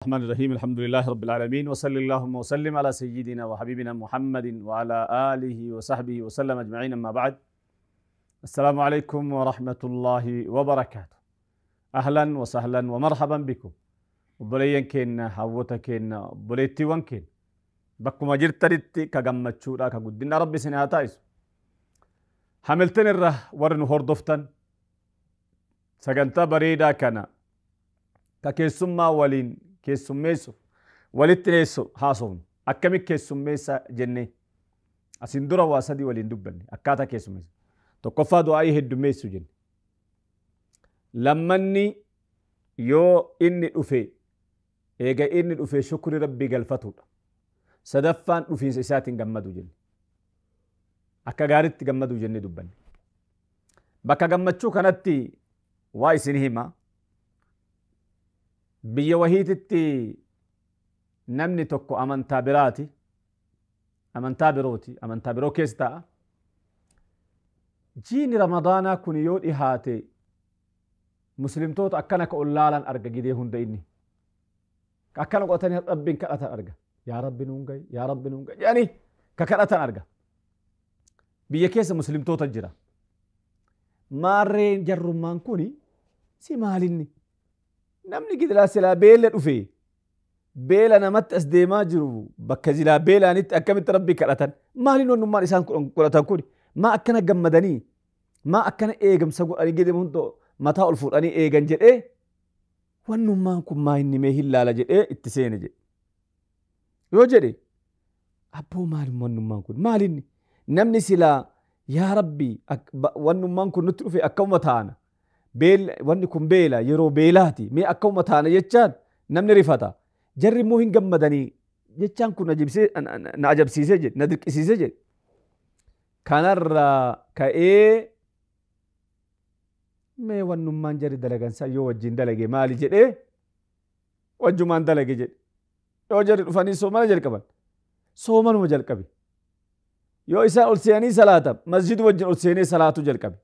الرحمن الرحيم الحمد لله رب العالمين وصلى اللهم وسلم على سيدنا وحبيبنا محمد وعلى آله وصحبه وسلم أجمعين. أما بعد، السلام عليكم ورحمة الله وبركاته. أهلا وسهلا ومرحبا بكم. وبلين كنا حوتا كنا بليتي وانكين بكما جرتريتي كغمتشورا كغدنا ربي سنهاتايس حملتن الره ورن هردفتن سجنتا بريدا كنا ككيسما ولين keessummeessu walitti neessu haasofnu akkamitti keessummeessa jennee asin dura waa sadii waliin dubbanne akkaataa keessummeessa. Tokkoffaa du'aa'ii heddummeessu jenne. Lammanni yoo inni dhufe eega inni dhufe shukri rabbii galfatudha. Sadaffaan dhufiinsa isaatiin gammadu jenne. Akka gaariitti gammadu jennee dubbanne. Bakka gammachuu kanatti waa isin hima. Biyya wahiititti namni tokko amantaa biraati, amantaa biroo keessa ta'a. Jiini ramadaanaa kun yoo dhihaate muslimtoota akkana ka ollaalan arga gidee hunda inni. Akkana qotatanii rabbiin kadhatan arga. Yaa rabbi nuun gahi, yaa rabbi nuun gahi jedhanii ka kadhatan arga. Biyya keessa muslimtoota jira. Maarreen jarrummaan kuni si maalinni? Namni gidilaa silaa beela dhufe beela namatti as deemaa jiru bakka silaa beelaanitti akkamitti rabbii kadhatan maaliin wannummaan isaan godhatan kun maa akkana gammadanii maa akkana eegamsa godhanii gidee hundoo mataa ol fuudhanii eegan jedhee wannummaan kun maa inni mee hin laala jedhee itti seene jedhe. Yoo jedhe abboo maaliin wannummaan kun maaliin namni silaa yaa rabbii wannummaan kun nutti dhufe akkuma taana. Wanni kun beela yeroo beelaati mee akkuma taana jechaan namni rifata. Jarri immoo hin gammadanii jechaan kun na ajabsiisee jedhe na dirqisiisee jedhe. Kanarraa ka'ee mee wannummaan jarri dalagansaa yoo wajjin dalage maali jedhee wajjumaan dalage jedhe. Yoo jarri dhufanii soomana jalqaban soomanuma jalqabe. Yoo isaan ol seenanii salaatan masjid wajjin ol seenee salaatu jalqabe.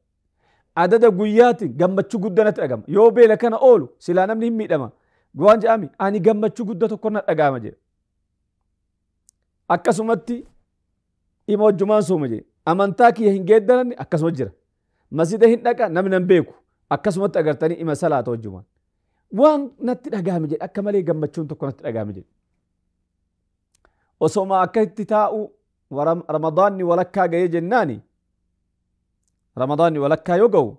Adada guyyaatiin gammachuu guddanatti dhagama. Yoo beela kana oolu silaa namni hin miidhama. Waan jedhami ani gammachuu guddaa tokko na dhagama jedhe. Akkasumatti ima wajjumaan sooma jedhe. Amantaa kiyya hin geeddaranne akkasuma jira. Masjida hin dhaqa namni hin beeku. Akkasumatti agartanii ima salaata wajjumaan. Waan natti dhagame jedhe akka malee gammachuun tokko natti dhagame jedhe. Osoma akka itti taa'u ramadaanni walakkaa ga'ee jennaani. Ramadaanni walakkaa yoo ga'u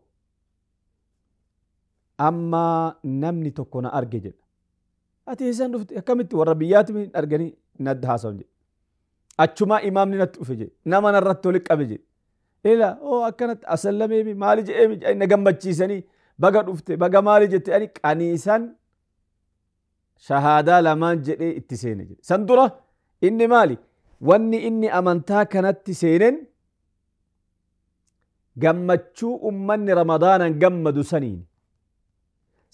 amma namni tokko na arge jedha. Ati isaan dhufte akkamitti warra biyyaatti hin arganii nadda haasawan jedhe. Achumaa imaamni natti dhufe jedhe. Nama narratti walitti qabe jedhe. Ila akkanatti asallameemi maali jedhee na gammachiisanii baga dhufte baga maali jette ani qaniisan shahaadaa lamaan jedhee itti seene jedhe. San dura inni maali? Wanni inni amantaa kanatti seeneen gammachuu ummanni ramadaanan gammadu saniin.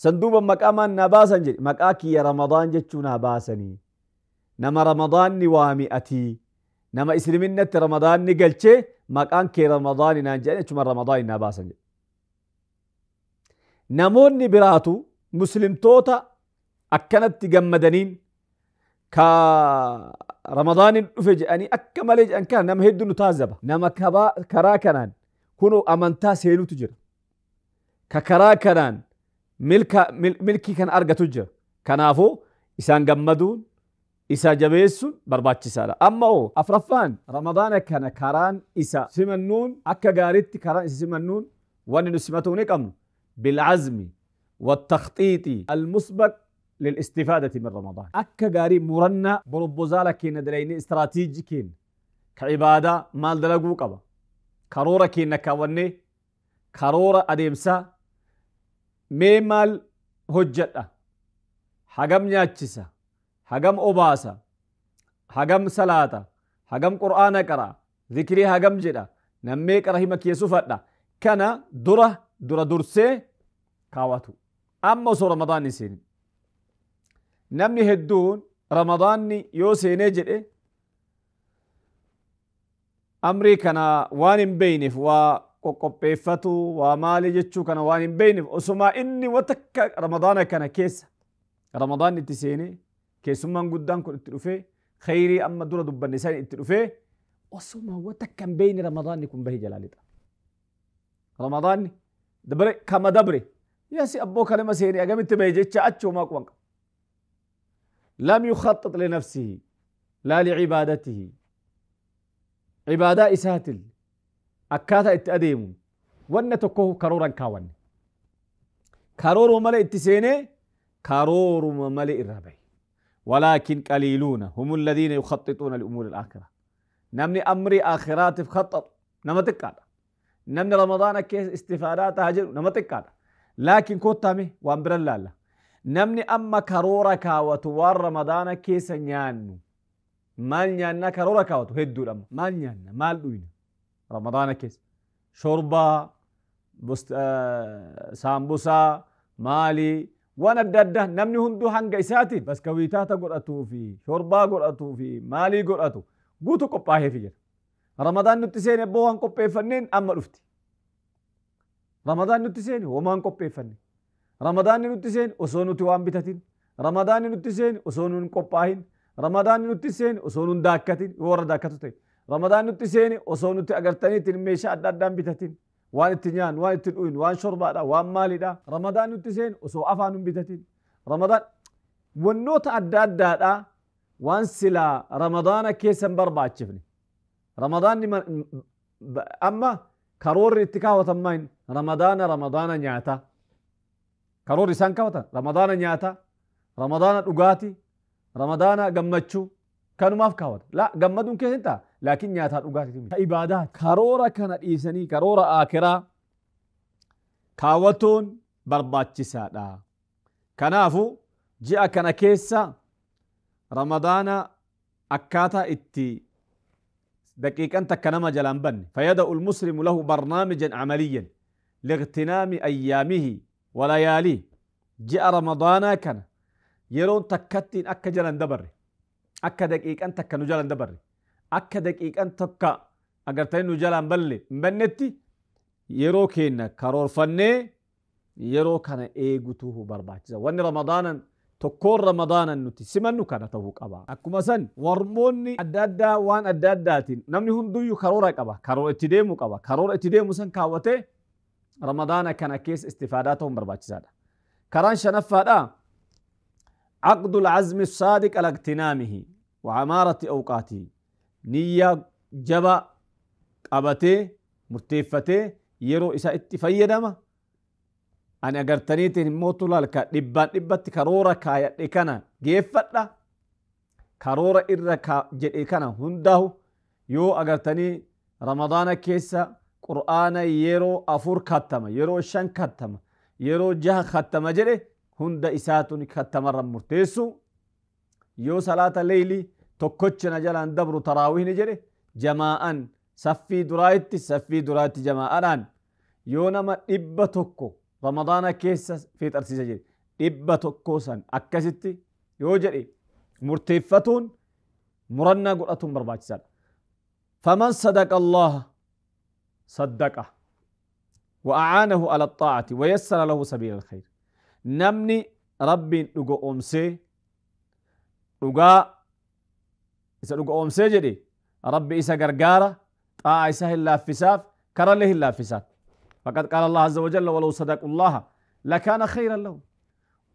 Sanduuba maqaa maan naa baasan jedhe maqaa kiyya ramadaan jechuu naa baasanii. Nama ramadaanni waami'atii nama isliminnatti ramadaanni galchee maqaan kee ramadaani naan jedhan jechuma ramadaani naa baasan jedhe. Namoonni biraatu muslimtoota akkanatti gammadaniin ka ramadaanin dhufe jedhanii akka malee jedhan kana nama hedduu nu taazaba. Nama karaa kanaan kunoo amantaa seenutu jira. Ka karaa kanaan milkii kan argatu jira. Kanaafuu isaan gammaduun isa jabeessuun barbaachisaadha. Amma afraffaan ramadaana kana karaan isa simannuun akka gaariitti karaan isa simannuun wanni nu simatuu ni qabnu bil'azmi wattakhxiixi almusbaq lil'istifaadati min ramadaan. Akka gaarii murannaa borobbozaala keenya dalaynee istiraatiijii keenya ka ibaadaa maal dalaguu qaba. Karoora keenya kaawwannee karoora adeemsaa mee maal hojjedha hagam nyaachisa hagam obaasa hagam salaata hagam qur'aana qara zikrii hagam jedha nammee qara hima keessu fadha kana dura dursee kaawwatu. Amma osoo ramadaanni seenin namni hedduun ramadaanni yoo seenee jedhe amrii kana waan hin beeyneef waa qoqqopheeffatu waa maali jechuu kana waan hin beeyneef osuma inni watakka ramadaana kana keessa ramadaan itti seenee keessummaan guddaan kun itti dhufee khayrii amma dura dubbanne san itti dhufee osuma watakkan beeyni ramadaanni kun bahi jalaalidha ramadaanni dabre kama dabre yasi abboo kalama seeni agamitti bahi jecha achumaa quban qaba lam yukhaxxit linafsihi laa licibaadatihi cibaadaa isaatil akkaataa itti adeemu wanna tokko karooran kaawanne karooruma male itti seenee karooruma male irraa bahi ولكن قليلون هم الذين يخططون لأمور الآخرة نمني أمري آخرات خطط نمتك هذا نمني رمضان كيس استفادات هاجر نمتك هذا لكن كوتامي وامبر الله نمني أما كرورك وتوار رمضان كيس نيانو مال نيانا كرورك وتهدو لما مال نيانا مال دوين رمضان كيس شوربا سامبوسا مالي وانا دادا نمني هندو هنگا اساتي بس كويتاتا قرأتو في شوربا قرأتو في مالي قرأتو قوتو قباهي في جر رمضان نتسين بوهن قبه فنين اما رفتي رمضان نتسين ومان قبه فنين رمضان نتسين وصونو توان بتاتين رمضان نتسين وصونو قباهين رمضان نتسين وصونو داكتين ورا داكتو تي رمضان نتسين وصونو تأغرتاني تنميشا دادان بتاتين وان التنيان وان التنوين وان شربا وان مالي دا رمضان نتسين وسو أفان بتتين رمضان والنوت أداد دا وان سلا رمضان كيسن بربع تشفني رمضان أما كرور اتكا وتمين رمضان نياتا كرور إسان كوتا رمضان نياتا رمضان أغاتي رمضان قمتشو كانوا ما فكاوت لا قمدون كيف انت لكن نياتها أغاتي عبادات كرورة كانت إيساني كرورة آكرة كاوتون برباتشسا دا كنافو جاء كان كيسا رمضان أكاتا اتي دقيقة انت كنما جلان بن فيدأ المسلم له برنامجا عمليا لاغتنام أيامه ولياليه جاء رمضان كان يرون تكتين أكا جلان دبر akka daqiiqan takka nu jalan dabarre akka daqiiqan takka agartanii nu jalan balle bannetti yeroo keenya karoorfannee yeroo kana eegutu barbaachisa wanni ramadaanan tokkoon ramadaanan nuti simannu kana ta'uu qaba akkuma san warmoonni adda addaa waan adda addaatiin namni hunduyyuu karoora qaba karoora itti deemu qaba karoora itti deemu san kaawwatee ramadaana kana keessa istifaadaa ta'uun barbaachisaadha karaan shanaffaadha عقد العزم الصادق على اغتنامه وعمارة أوقاته نية جبا قبته مرتفته يرو إسا اتفيدما أنا أغرتنيتين موتو لالك دبات كارورا كايا إكنا جيفتا كارورا إرى جد إكنا هنده يو أغرتني رمضان كيسا قرآن يرو أفور ختم يرو شن ختم يرو جه ختم جده هند إساتوني ختمر مرتيسو يو صلاة الليلي توكوچنا جلان دبرو تراويه نجري جماعا صفي درايتي جماعا يو نما إبا توكو رمضان كيسا في ترسيسة جري إبا توكو سن أكسيتي يو جري مرتفتون مرنا قرأتون برباجسان فمن صدق الله صدقه وأعانه على الطاعة ويسر له سبيل الخير namni rabbiin dhuga oomsee dhugaa isa dhuga oomsee jedhe rabbi isa gargaara xaa'a isa hin laaffisaaf karallee hin laaffisaaf faqad qaala allah azza wajalla walaw sadaqu llaha lakaana khayran lahum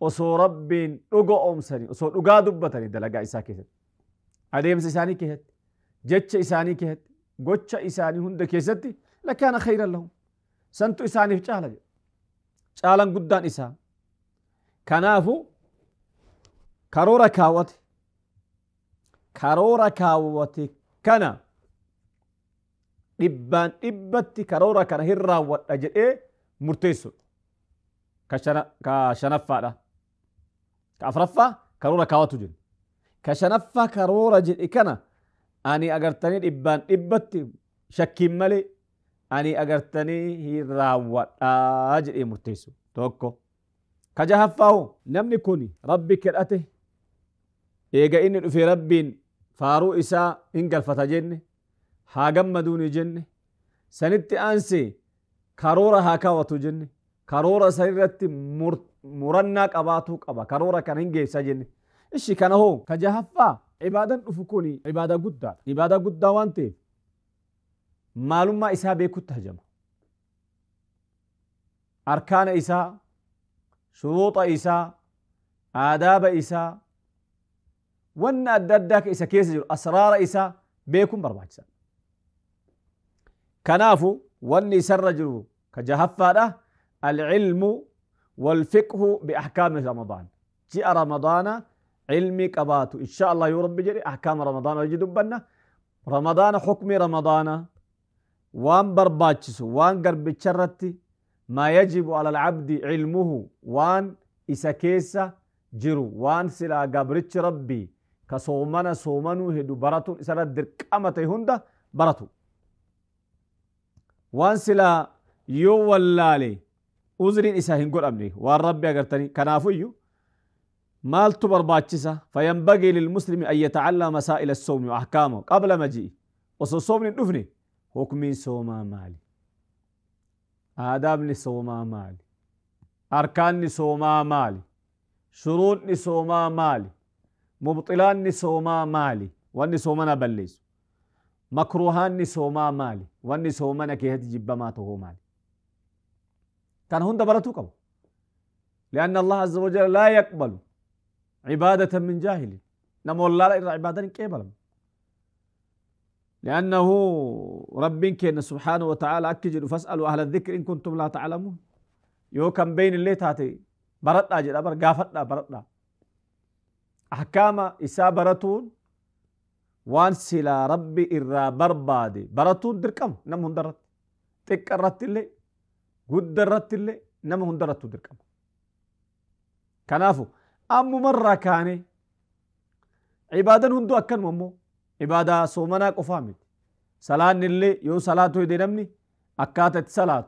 osoo rabbiin dhuga oomsanii osoo dhugaa dubbatanii dalagaa isaa keessatti adeemsa isaanii keessatti jecha isaanii keessatti gocha isaanii hunda keessatti lakaana khayran lahum santu isaaniif caala jedhe caalan guddaan isaa kanaafu karoora kaawwate kana dhibbaan dhibbatti karoora kana hin raawwadha jedhee murteessu ka shanaffaadha ka afraffaa karoora kaawwatu jedhu ka shanaffaa karoora jedhe kana ani agartanii dhibbaan dhibbatti shakkiin malee ani agartanii hin raawwadhaa jedhee murteessu tokko كجهفاو نمني كوني ربي كرأته إيجا إني في ربين فارو إساء إنقل فتجني هاقم مدوني جني سنت أنسي كارورا هاكا وتجني كارورا سيرت مرناك أباتوك أبا كارورا كان إنجي سجني إشي كان هو كجهفا عبادة أفكوني عبادة قدّا عبادة قدّا وانتي معلوم ما إساء بيكو تهجم أركان إساء شروط إساء آداب إساء وان أددك إساء كيس جر أسرار إساء بيكم برباجسا كنافو وان إساء الرجل كجهفا العلم والفقه بأحكام رمضان جاء رمضان علمي قباتو إن شاء الله يا رب جري أحكام رمضان ويجي دبنا رمضان حكم رمضان وان برباجسو وان قرب تشرتي ما يجب على العبد علمه وان إسكيسة جرو وان سلا قبرتش ربي كصومنا صومنو هدو براتو إسلا درك أمتي هندا براتو وان سلا يو واللالي أزرين إسا هنقول أمني وان ربي أقرتني كنافيو مالتو برباجسة فينبغي للمسلم أن يتعلم مسائل الصوم وأحكامه قبل مجيء وصو صوم ندفني حكمي صوما مالي آدابني صوما مالي أركانني صوما مالي شروطني صوما مالي مبطلانني صوما مالي واني صومنا بليس مكروهانني صوما مالي واني صومنا كيهت جبماته مالي كان هون دبرتو قبو لأن الله عز وجل لا يقبل عبادة من جاهل نمو الله لا عبادة كيبلا لأنه رب كان سبحانه وتعالى أكجر فاسألوا أهل الذكر إن كنتم لا تعلمون يو كان بين اللي تاتي برطنا جدا بر قافتنا برطنا أحكام إسا برطون وان سلا ربي إرى بربادي برطون دركم نمهم درت تكرت اللي قد درت اللي نمهم درت دركم كنافو أم مرة كاني عبادة هندو أكن ممو عبادة صومنا قفامت صلاة اللي يو صلاة يدي نمني أكاتت صلاة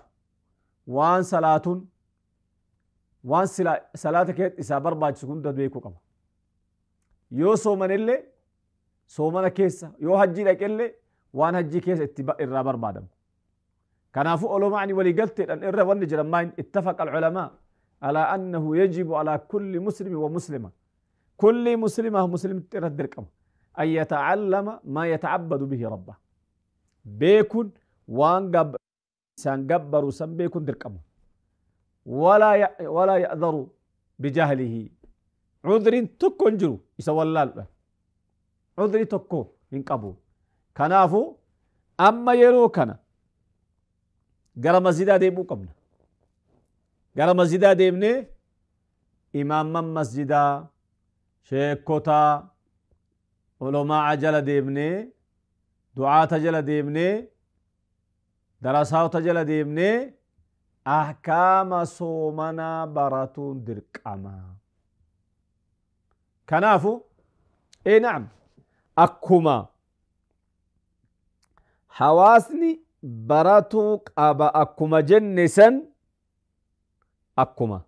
وان صلاة وان صلاة كيت إسا برباج سكون تدويكو كما يو صومن اللي صومنا كيسا يو حجي لك اللي وان حجي كيس اتباع إرى بربادم كنافو أولو معني ولي قلت أن إرى ونجر ماين اتفق العلماء على أنه يجب على كل مسلم ومسلمة كل مسلمة ومسلم تردر كما أن يتعلم ما يتعبد به ربه بيكون وان قبر سان قبر وسان بيكون دركم ولا يأذر بجهله عذر تكون جرو يسوى الله عذر تكون من قبول كنافو أما يرو كنا قرى مسجد ديمو قبنا قرى مسجد ديمني إمام مسجد شيكوتا علماء جل ديمني دعاة جل ديمني دراسات جل ديمني أحكام صومنا براتون درقما كنافو إيه نعم أكما حواسني براتو قابا أكما جنسا أكما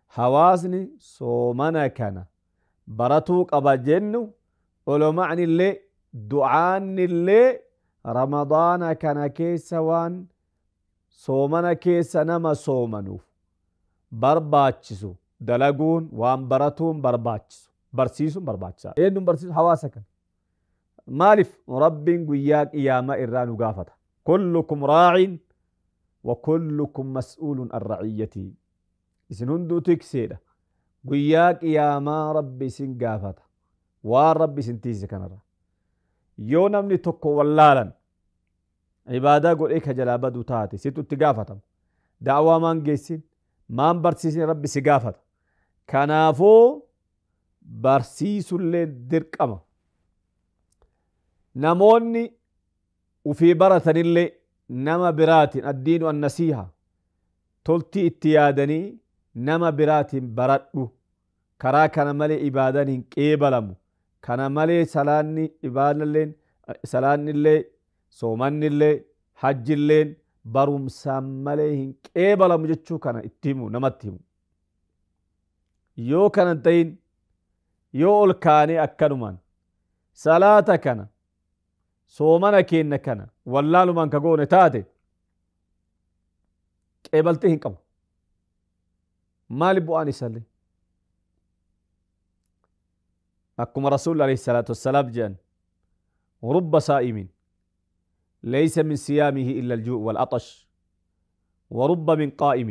حواسني صومنا كان براتو قابا جنو ولو معني اللي دعان اللي رمضان كان كيسا وان صومنا كيسا نما صومنوف برباچسو دلقون وان براتون برباچسو برسيسو برباچسا اينم برسيسو حواسك مالف رب قياك إياما إرانو قافتا كلكم راع وكلكم مسؤول عن رعيتي اسنندو تكسيدا قياك إياما ربي سن قافتا waan rabbi sintiise kanarra yoo namni tokko wallaalan ibaadaa godhee ka jalaa badu taate situ itti gaafatama da'awaa maan geessin maan barsiisin rabbi si gaafata kanaafoo barsiisullee dirqama namoonni ufii baratanillee nama biraatiin addiinu annasiiha toltii itti yaadanii nama biraatiin baradhu karaa kana malee ibaadaan hin qeebalamu kana malee salaannillee soomannillee hajjilleen barumsaan malee hin qeebalamu jechuu kana itti himu namatti himu yoo kana ta'in yoo ol kaanee akkanumaan salaata kana soomana keenna kana wallaalumaan ka goone taate qeebaltee hin qabu maali bu'aan isallee أكما رسول عليه الصلاة والسلام جان ورب صائم ليس من صيامه إلا الجوع والعطش ورب من قائم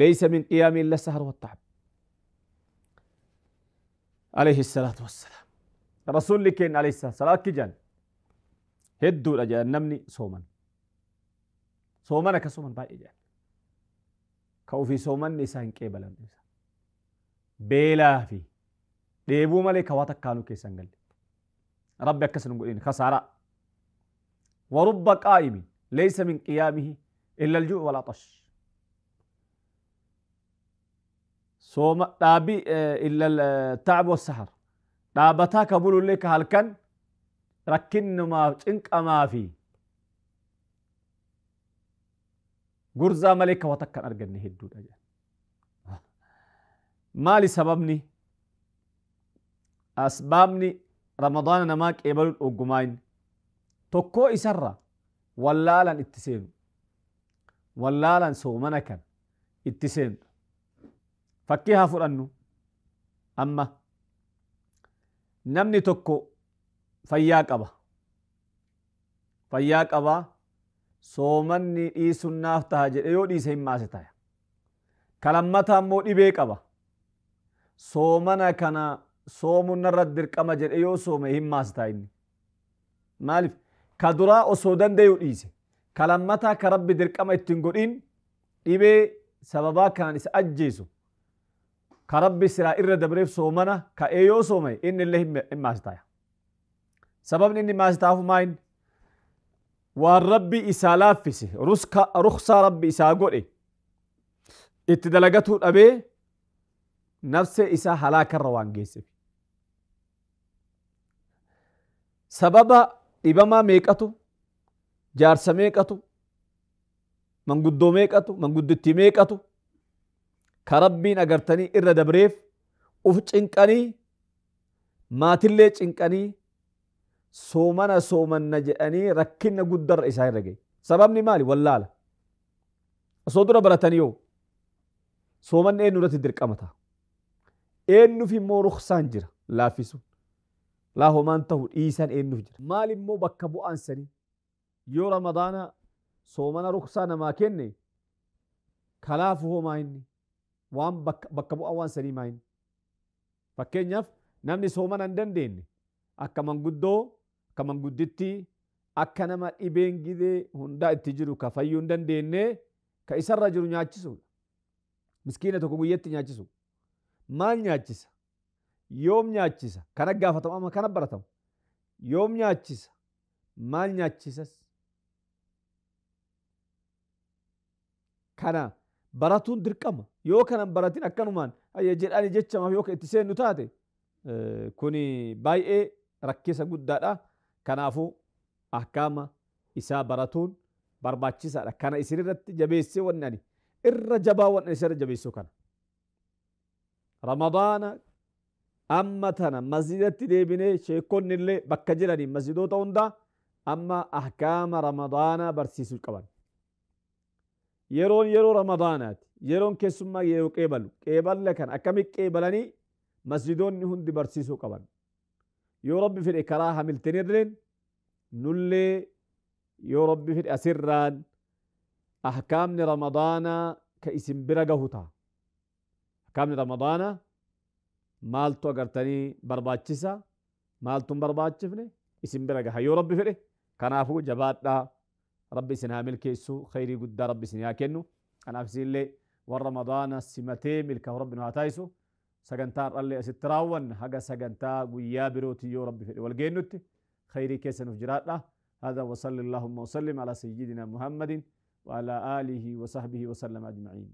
ليس من قيام إلا السهر والتعب عليه الصلاة والسلام. رسول لكين عليه الصلاة والسلام كجان هدو الأجان نمني صومنا كصومن باي جان كو في صومن نسان كيبلا بيلا في ديبو مالي كواتك كانوا كيسان قال ربي أكسن نقولين خسارة. ورب قائم ليس من قيامه إلا الجوع والعطش صوم دابي إلا التعب والسحر دابتا كبول لك هالكن ركن ما تنك ما في غرزا ملك وتكن أرجعني هدود أجل مالي سببني أسبابني رمضان نماك إبل أوجماين tokkoo isarra wallaalan itti seenu wallaalan soomana kan itti seenu fakkii haa fudhannu amma namni tokko fayyaa qaba soomanni dhiisunnaaf taha jedhe yoo dhiise hin maase taya kalammataa immoo dhibee qaba soomana kana soomunarra dirqama jedhe yoo soome hin maase taha inni maaliif كدراء وسودان ديو إيسي كلامتا كرب درقما اتنقودين إبه سببا كان إس أجيسو كرب سرا إر دبريف سومنا كأيو سومي إن الله إما ستايا سبب إني ما ستاف ماين والربي إسالاف فيسي رخصة ربي إساقود اتدلقته أبي نفس إسا حلاك الروان جيسي سببا dhibamaa meeqatu jaarsa meeqatu manguddoo meeqatu manguddittii meeqatu ka rabbiin agartanii irra dabreef uf cinqanii maatillee cinqanii soomanna jedhanii rakkinna guddarra isaa irra gahe sababni maali wallaala osoo dura baratanii yoo soomanni eenyu irratti dirqama ta'a eenyuuf immoo ruksaan jira laaffisu لا هو ما انتهوا إيسان إيه نفجر مال مو بكبو أنسني يو رمضان صومنا رخصانا ما كني خلافه ما إني وام بكبو أوان سني ما إني فكين يف نمني صومنا ندن ديني أكا من قدو كمان قدتي أكا نما إبين جدي هندا اتجرو كفايون دن ديني كإسر رجل نياتشسو مسكينة تكويت نياتشسو ما نياتشسو yoom nyaachisa kana gaafatamu amma kana baratamu yoom nyaachisa maal nyaachisas kana baratuun dirqama yoo kanan baratin akkanumaan ayya jedhani jechamaaf yoo itti seennu taate kuni baay'ee rakkisa guddaadha kanaafu ahkaama isaa baratuun barbaachisaadha kana isin irratti jabeessee wanni ani irra jabaa wanni isin irra jabeessuu kana ramadaana أما تنا مسجد ديبني شيكون اللي بكجرني مسجدو توندا أما أحكام رمضان برسيسو كمان يرون رمضانات يرون كسمة يرو كيبل لكن أكمل كيبلني مسجدون هند برسيسو كمان يا رب في الإكراه ملتنيرين نولي يا رب في الأسران أحكام رمضان كاسم برجهوتا أحكام رمضان maaltu agartanii barbaachisa maaltuun barbaachifne isin bira gaha yoo rabbi fedhe kanaafuu jabaadhaa rabbi isin haa milkeessu khayrii guddaa rabbi isin haa kennu kanaaf isinillee warra ramadaana simatee milkaa'u rabbi nu haa taayisu sagantaa dhallee asitti raawwanna haga sagantaa guyyaa birooti yoo rabbi fedhe wal geennutti khayrii keessa nuuf jiraadha هذا وصلى اللهم وسلم على سيدنا محمد وعلى آله وصحبه وسلم أجمعين